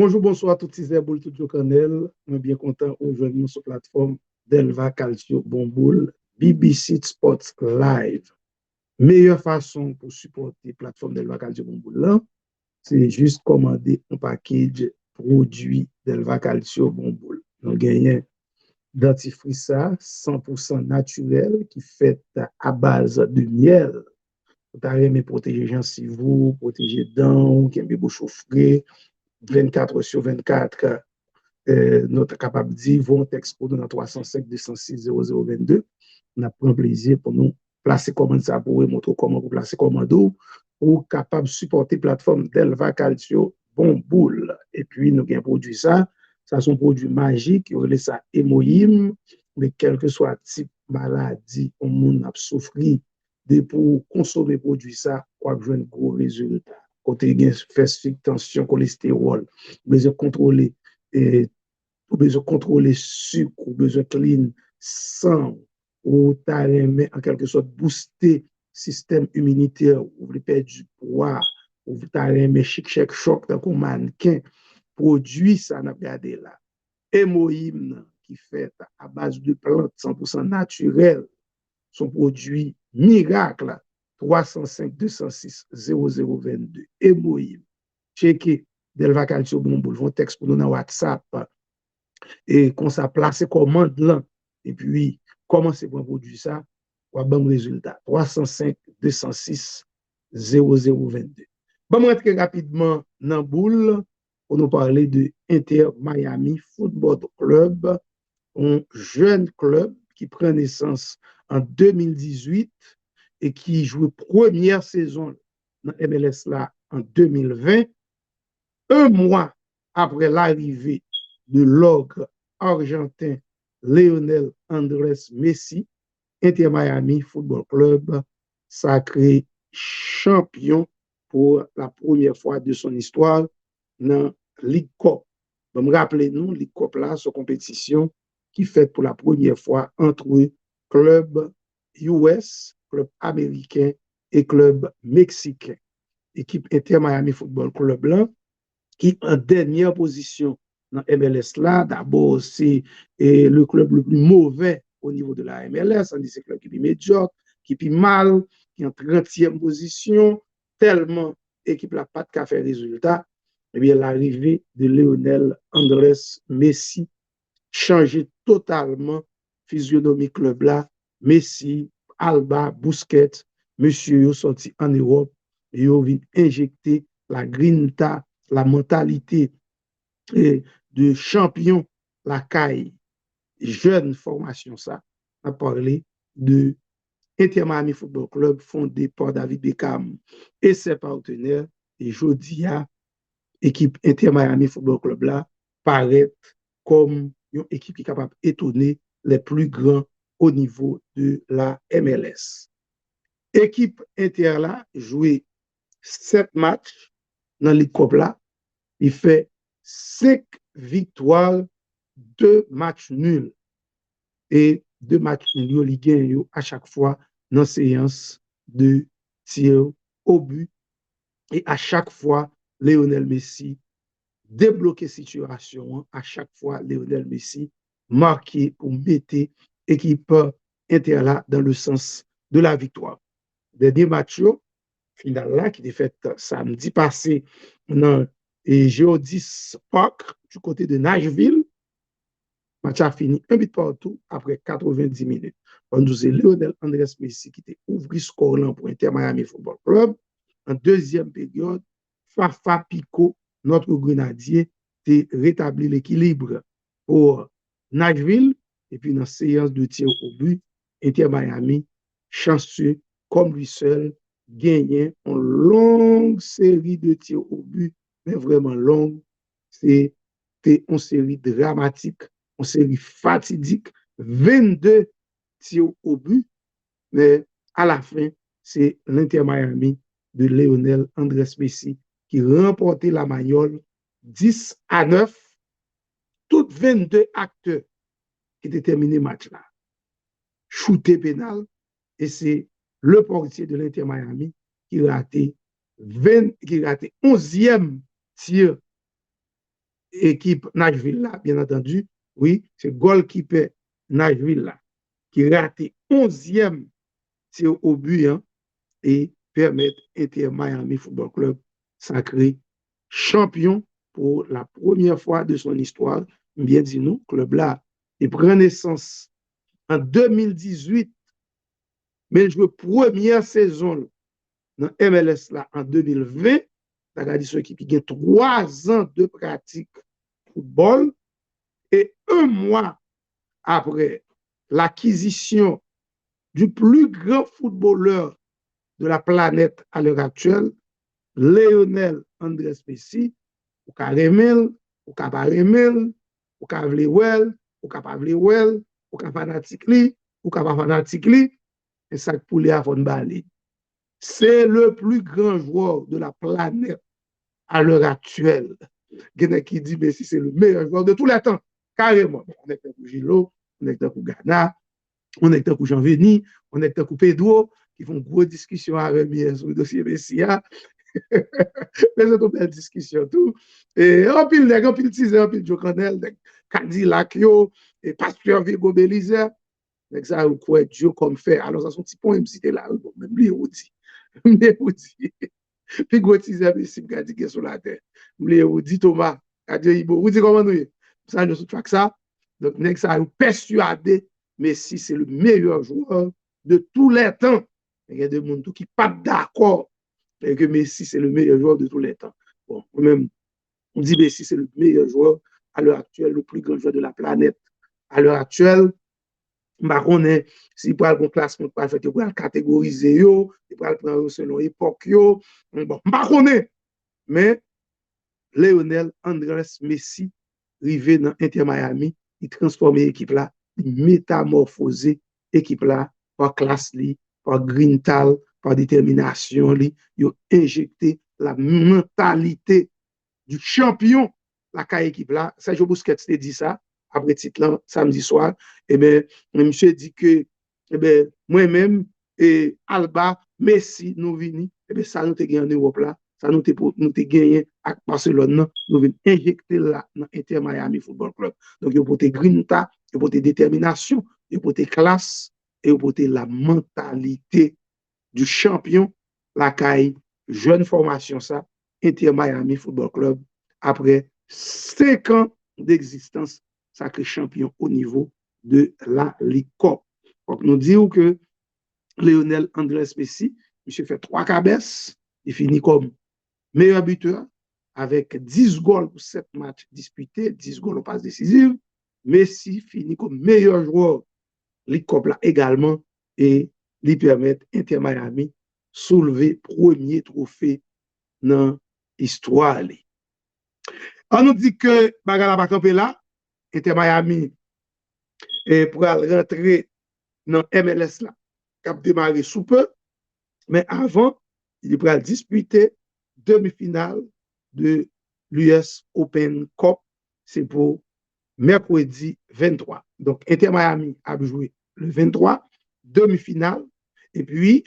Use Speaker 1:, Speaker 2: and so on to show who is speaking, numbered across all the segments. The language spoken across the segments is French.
Speaker 1: Bonjour, bonsoir, tout ces boules, tout le canal. On est bien content aujourd'hui sur la plateforme Delva Calcio Bomboul, BBC Sports Live. Meilleure façon pour supporter la plateforme Delva Calcio Bomboul là, c'est juste commander un package produit Delva Calcio Bomboul. Nous gagnons dentifrice 100% naturel qui fait à base de miel. Vous avez protéger gencives, protéger dents, qui aime bouche frais, 24 sur 24. Notre capable de dire, vont expo dans 305 206 0022. On a pris plaisir pour nous placer commande ça pour vous montrer comment vous placer commande pour capable de supporter la plateforme Delva Calcio Bon Boule. Et puis, nous avons produit ça. Ça, sont produits magiques. On relève ça hémoïme. Mais quel que soit le type de maladie, on monde a souffert de pour consommer produit ça, on a un gros résultat. Côté fait tension, cholestérol, besoin de contrôler et ou besoin de contrôler sucre, ou besoin de clean sang, ou t'as en quelque sorte booster système immunitaire, ou vous perdre du poids, ou t'as aimé chic choc dans un mannequin, produit ça n'a regardé là. Hémoïne qui fait à base de plantes 100% naturelles, son produit miracle 305 206 0022. Hémoïne. Checker Delva Calcio Bomboul, vont texte pour nous dans WhatsApp et qu'on s'est placé commande là et puis commencer pour produire ça pour un bon résultat 305 206 0022. Bon, on rentrer rapidement dans la boule pour nous parler de Inter Miami Football Club, un jeune club qui prend naissance en 2018 et qui joue première saison dans MLS là en 2020, un mois après l'arrivée de l'ogre argentin Lionel Andrés Messi. Inter Miami Football Club sacré champion pour la première fois de son histoire dans Ligue Cup. Bon, rappelez-nous, Ligue Cup là, c'est une compétition qui fait pour la première fois entre club US, club américain et club mexicain. Équipe Inter Miami Football Club là, qui en dernière position dans MLS là. D'abord, c'est le club le plus mauvais au niveau de la MLS, on dit c'est le club qui est médiocre, qui est mal, qui est en 30e position, tellement équipe n'a pas de fait résultat. Eh bien, l'arrivée de Lionel Andrés Messi changeait totalement physionomie club là. Messi, Alba, Busquets, monsieur yo sorti en Europe, yo vient injecter la grinta, la mentalité de champion, la caille, jeune formation ça, a parlé de Inter Miami Football Club fondé par David Beckham et ses partenaires. Et jeudi, équipe Inter Miami Football Club là paraît comme une équipe qui est capable d'étonner les plus grands au niveau de la MLS. Équipe Inter là joué 7 matchs dans la Ligue Cup là. Il fait 5 victoires, 2 matchs nuls. Et 2 matchs nuls, il gagne à chaque fois dans séance de tir au but. Et à chaque fois, Lionel Messi débloquer situation. À chaque fois, Lionel Messi marqué pour mettre l'équipe Inter là dans le sens de la victoire. Dernier match, final là, qui est fait samedi passé dans Geodis Park du côté de Nashville. Le match a fini un but partout après 90 minutes. On nous a Lionel Andrés Messi qui était ouvert score pour Inter Miami Football Club. En deuxième période, Fafa Pico, notre grenadier, a rétabli l'équilibre pour Nashville. Et puis dans la séance de tir au but, Inter Miami, chanceux comme lui seul, gagné une longue série de tirs au but, mais vraiment longue. C'était une série dramatique, une série fatidique, 22 tirs au but, mais à la fin, c'est l'Inter Miami de Lionel Andrés Messi qui remportait la Magnole 10-9. Toutes 22 acteurs qui déterminaient le match là. Shooté pénal, et c'est le portier de l'Inter Miami qui ratait 11e tir équipe Nashville là, bien entendu. Oui, c'est goalkeeper Nashville là, qui raté 11e tir au but hein, et permettre Inter Miami Football Club sacré champion pour la première fois de son histoire. Bien dit nous, club là, il prend naissance en 2018, mais il joue première saison dans MLS là en 2020. Ça dit ceux qui ont 3 ans de pratique football et un mois après l'acquisition du plus grand footballeur de la planète à l'heure actuelle, Lionel Andrés Messi, ou ka remel, ou ka pa remel, ou ka vle wel, ou ka pa vle wel, ou ka fanatik li, ou ka pa fanatik li, et ça pour les avon bali. C'est le plus grand joueur de la planète à l'heure actuelle. Quelqu'un qui dit Messi c'est le meilleur joueur de tous les temps. Carrément. On est pour Gilo, on est pour Ghana, on est pour Jean-Veni, on est pour Pedro, qui font une grosse discussion avec moi sur le dossier Messia. Mais c'est une belle discussion tout. Et en pile nèg, en pile teaser, en pile Joe Canel, Cadillac yo, et Pasteur Vigo Belize, nèg ça ou quoi Dieu comme fait. Alors ça son petit point me citer là, bon, même lui ou dit. Mais ou dit. Puis gros teaser mais si me dit que sur la terre. Lui ou dit Thomas, Dieu Ibo, ou dit comment nous. Ça nous track ça. Donc nèg ça ou persuadé Messi c'est le meilleur joueur de tous les temps. Il y a des gens qui pas d'accord et que Messi, c'est le meilleur joueur de tous les temps. Bon, même, on dit Messi, c'est le meilleur joueur à l'heure actuelle, le plus grand joueur de la planète. À l'heure actuelle, on est, si pour un classement, pour le catégoriser, il pour le prendre selon l'époque, bon, on est, mais Lionel Andrés Messi, arrivé dans Inter Miami, il transforme l'équipe là, il métamorphose l'équipe là, par classe, par grintal, par détermination, il a injecté la mentalité du champion, la équipe là. Sergio Busquets te dit ça, après titre là, samedi soir. Et bien, monsieur dit que, eh bien, moi-même, et Alba, Messi, nous venons, et bien, ça nous te gagné en Europe là, ça nous te gagné à Barcelone, nous venons injecter là dans Inter Miami Football Club. Donc, il faut te grinta, il faut te détermination, il faut te classe, et il faut te la mentalité du champion, la caille, jeune formation ça, Inter Miami Football Club, après 5 ans d'existence, sacré champion au niveau de la Ligue Cup. Donc, nous disons que Lionel Andrés Messi, monsieur fait 3 cabesses, il finit comme meilleur buteur avec 10 goals pour 7 matchs disputés, 10 goals aux passes décisives. Messi finit comme meilleur joueur Ligue Cup là également et lui permet Inter Miami soulever premier trophée dans l'histoire. On nous dit que Bagala va camper là, Inter Miami et pour rentrer dans MLS là, cap démarrer sous peu, mais avant, il pourra disputer demi-finale de l'US Open Cup, c'est pour mercredi 23. Donc Inter Miami a joué le 23, demi-finale, et puis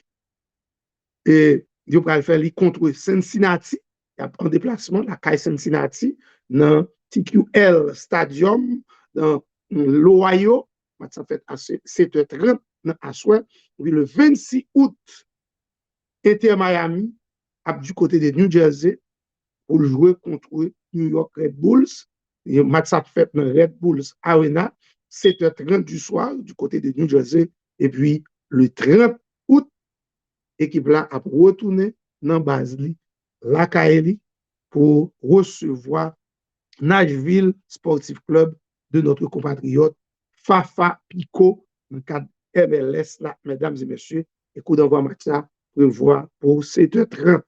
Speaker 1: il va faire contre Cincinnati, en déplacement, la CAI Cincinnati, dans TQL Stadium, dans l'Ohio, ça fait à 7h30, à soir. Puis le 26 août, Inter Miami, du côté de New Jersey, pour jouer contre New York Red Bulls. Le match ça fait dans Red Bulls Arena, 7h30 du soir, du côté de New Jersey. Et puis, le 30 août, l'équipe là a retourné dans Basli, la Kaeli, pour recevoir Nashville Sportive Club de notre compatriote Fafa Pico, dans le cadre MLS, là, mesdames et messieurs. Et coup d'envoi match ça, prévoit pour 7h30.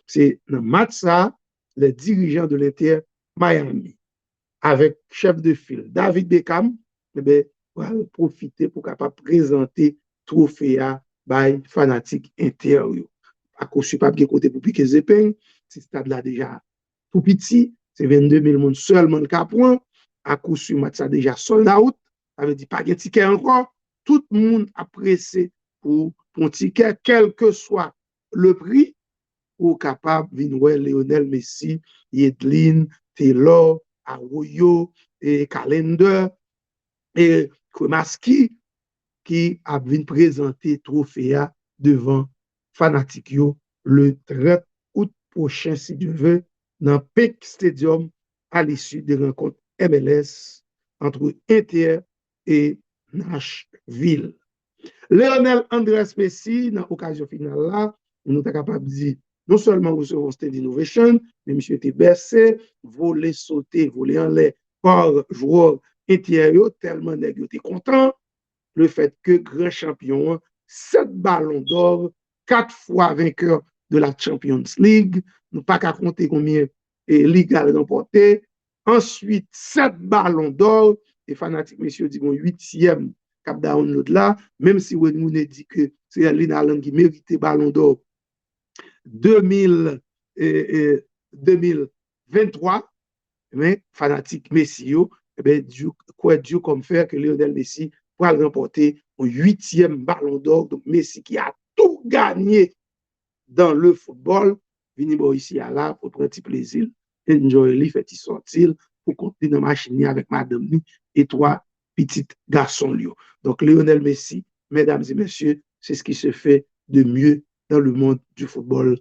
Speaker 1: C'est dans le match ça, les dirigeants de l'Inter Miami, avec chef de file David Beckham, eh bien, va profiter pour capable présenter trophée à by fanatique intérieur. À cause de pas bien côté pour piquer Zepeng, ce stade là déjà tout petit, c'est 22 000 personnes seulement le point. À cause de match ça déjà sold out, ça veut dire pas de ticket encore. Tout le monde a pressé pour un ticket, quel que soit le prix, pour capable de venir Lionel Messi, Yedlin, Taylor, Arroyo, et Calendar, et Kremaski, qui a venu présenter trophée devant Fanatic yo le 30 août prochain, si Dieu veut, dans Peck Stadium, à l'issue des rencontres MLS entre Inter et Nashville. Lionel Andrés Messi, dans l'occasion finale là, nous sommes capables de dire non seulement recevoir Stand Innovation, mais monsieur était bercé, volé, sauté, volé en l'air par joueur intérieur, tellement nègre était content. Le fait que grand champion, 7 ballons d'or, 4 fois vainqueur de la Champions League, nous pas qu'à compter combien et Ligue a remporté. Ensuite, 7 ballons d'or, et Fanatic, messieurs, dit bon, 8e cap download là, même si Wayne Rooney dit que c'est Lina Allen qui méritait ballon d'or 2023, mais Fanatic Messi, Dieu, quoi Dieu comme faire que Lionel Messi pour remporter un 8e ballon d'or. Donc Messi qui a tout gagné dans le football, vini ici à là pour prendre petit plaisir, enjoy li, fait sortir pour continuer dans la machine avec madame et 3 petits garçons. Donc Lionel Messi, mesdames et messieurs, c'est ce qui se fait de mieux dans le monde du football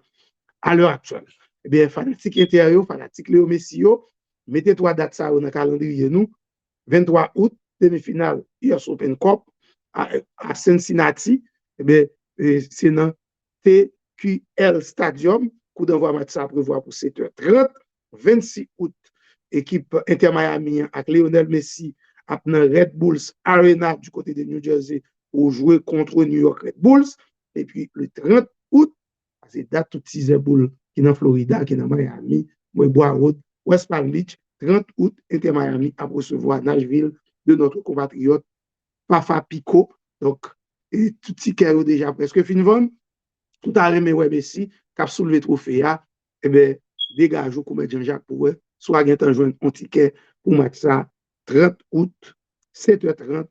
Speaker 1: à l'heure actuelle. Eh bien, fanatique intérieur, fanatique Léo Messi, mettez 3 dates ça dans le calendrier nous. 23 août, demi-finale US Open Cup à Cincinnati. Eh bien, c'est dans TQL Stadium. Coup d'envoi match ça prévoit pour 7h30. 26 août, équipe Inter Miami avec Lionel Messi à Red Bulls Arena du côté de New Jersey pour jouer contre New York Red Bulls. Et puis le 30 août, c'est date tout petit boule qui est dans Florida, qui est dans Miami, Bois Road, West Palm Beach. 30 août, Inter Miami a recevoir Nashville de notre compatriote Fafa Pico. Donc, et tout petit est déjà presque fini. Tout à l'heure, mais ouais, Messi, cap soulevé trophée, et bien, dégage comme Jean-Jacques pour eux, soit gagne un joint un ticket pour match ça 30 août, 7h30,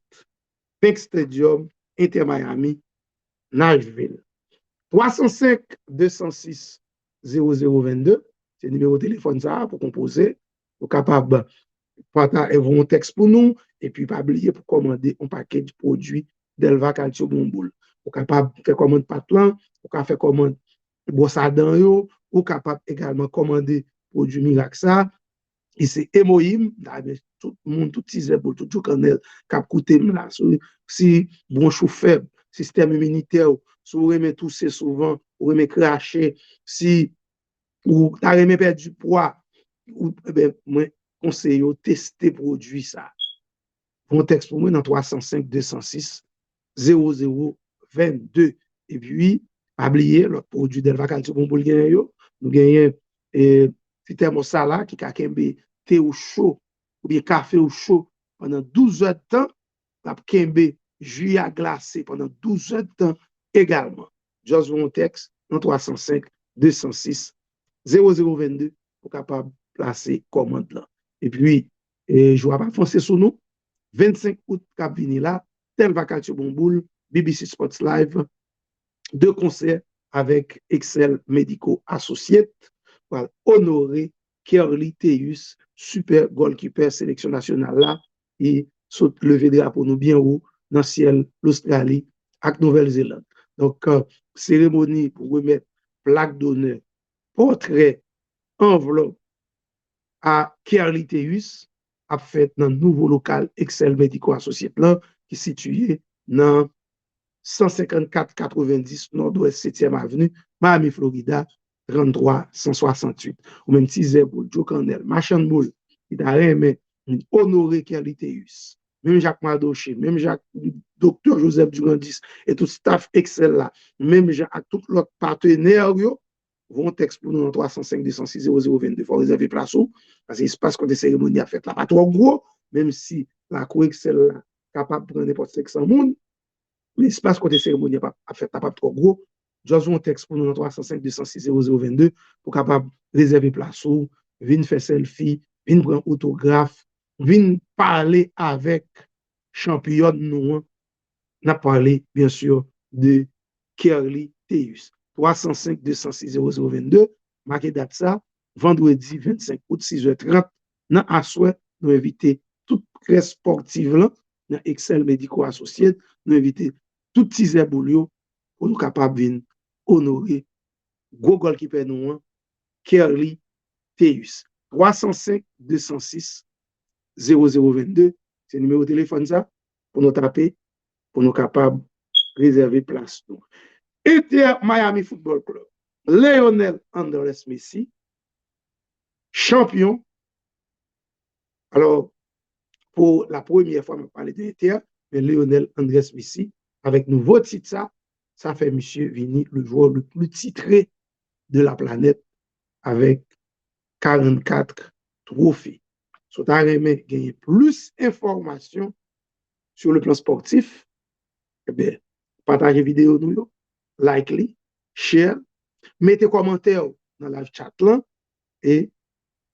Speaker 1: Peck Stadium, Inter Miami, Nashville. 305 206 0022, c'est le numéro de téléphone ça pour composer, pour capable partager un texte pour nous, et puis pas oublier pour commander un paquet de produits d'Elva Calcio Bomboul. Pour capable faire commande patlan, pour capable faire commande Bossadan yo, ou capable également commander produit Miraxa, et c'est hémoïme, tout le monde, tout tisé pour tout canel, cap coûter là, si bon chou faible, système immunitaire, si vous aimez tousser souvent, vous aimez cracher, si ou t'as aimé perdre du poids, ou ben, moi, conseille de tester produit ça. Mon texte pour moi dans 305 206 0022. Et puis, pas oublier l'autre produit d'Elva Calcio pour gagner. Nous gagnons petit thermostat là qui a kembe thé ou chaud ou bien café ou chaud pendant 12 heures de temps. La kembe jus à glacé pendant 12 heures de temps également. Just mon texte dans 305 206 0022 pour capable placer commande là. Et puis, je ne vais pas foncer sur nous. 25 août, cap vini là, Telva Calcio Bomboul, BBC Sports Live, 2 concerts avec Excel Medico Associates pour honorer Kerly Teus, super goalkeeper sélection nationale là, et saute lever drapeau nous bien haut dans le ciel l'Australie avec Nouvelle-Zélande. Donc, cérémonie pour remettre plaque d'honneur, portrait, enveloppe à Kerly Teus, a fait dans le nouveau local Excel Medico Associates là, qui est situé dans 154-90 Nord-Ouest 7e Avenue, Miami, Florida, 33-168. Ou même si c'est pour Joe Candel, Machan Moule, qui a aimé honorer Kerliteus, même Jacques Mardoché, même Jacques, Dr. Joseph Durandis et tout staff Excel là, même Jacques, tout l'autre partenaire, vont texte pour nous en 305 206 0022. Il faut réserver place parce que l'espace quand des cérémonies à fait là, pas trop gros, même si la cour Excel là, capable de prendre n'importe 500 monde, l'espace côté cérémonie a fait pas trop gros. Just un texte pour nous en 305 206 0022 pour capable réserver place ou venir faire selfie, venir prendre autographe, venir parler avec champion nous. On a parlé bien sûr de Kerly Teus. 305 206 0022, marqué date ça, vendredi 25 août 6h30 Dans Aswet, nous invitons toute presse sportive là, dans Excel Medico Associé, nous invitons tout Tizé Boulio pour nous capables de honorer gros goalkeeper nous, Kerly Teus. 305 206 0022, c'est le numéro de téléphone ça, pour nous taper, pour nous capables de réserver place. Inter Miami Football Club, Lionel Andrés Messi, champion. Alors, pour la première fois, on parle de l'Inter, mais Lionel Andrés Messi, avec nouveau titre, ça fait monsieur Vini le joueur le plus titré de la planète avec 44 trophées. So, t'as aimé gagner plus d'informations sur le plan sportif, eh bien, partagez vidéo nous, like, share, mettez commentaires dans la chat là et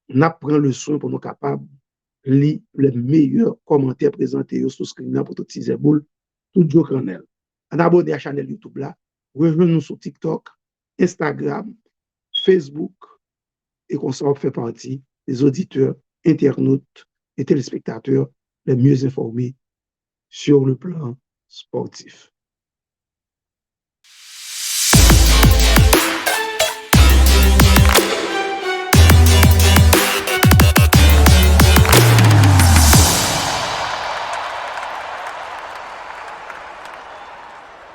Speaker 1: nous prenons le soin pour nous capables de lire les meilleurs commentaires présentés sur screen pour tout petit boule, tout Joe Cranel. En abonnez à la chaîne YouTube là, rejoignez-nous sur TikTok, Instagram, Facebook et qu'on s'en fait partie des auditeurs, internautes et téléspectateurs les mieux informés sur le plan sportif.